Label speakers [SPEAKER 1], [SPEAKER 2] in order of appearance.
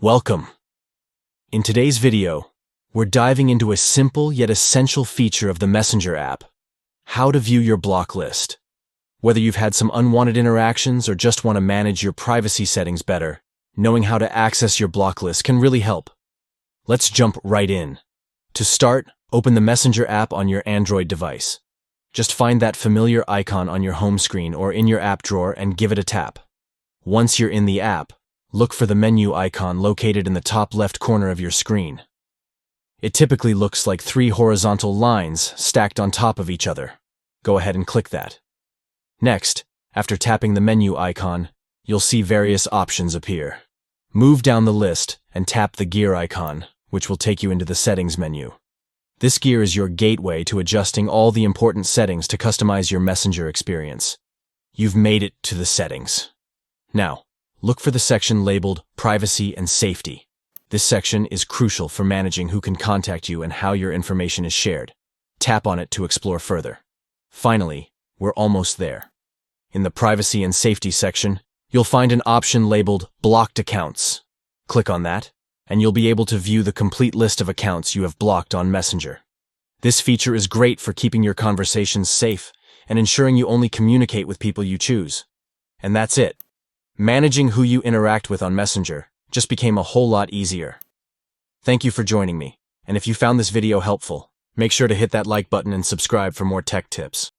[SPEAKER 1] Welcome. In today's video, we're diving into a simple yet essential feature of the Messenger app: how to view your block list. Whether you've had some unwanted interactions or just want to manage your privacy settings better, knowing how to access your block list can really help. Let's jump right in. To start, open the Messenger app on your Android device. Just find that familiar icon on your home screen or in your app drawer and give it a tap. Once you're in the app, look for the menu icon located in the top left corner of your screen. It typically looks like 3 horizontal lines stacked on top of each other. Go ahead and click that. Next, after tapping the menu icon, you'll see various options appear. Move down the list and tap the gear icon, which will take you into the settings menu. This gear is your gateway to adjusting all the important settings to customize your Messenger experience. You've made it to the settings. Now, look for the section labeled Privacy and Safety. This section is crucial for managing who can contact you and how your information is shared. Tap on it to explore further. Finally, we're almost there. In the Privacy and Safety section, you'll find an option labeled Blocked Accounts. Click on that, and you'll be able to view the complete list of accounts you have blocked on Messenger. This feature is great for keeping your conversations safe and ensuring you only communicate with people you choose. And that's it. Managing who you interact with on Messenger just became a whole lot easier. Thank you for joining me, and if you found this video helpful, make sure to hit that like button and subscribe for more tech tips.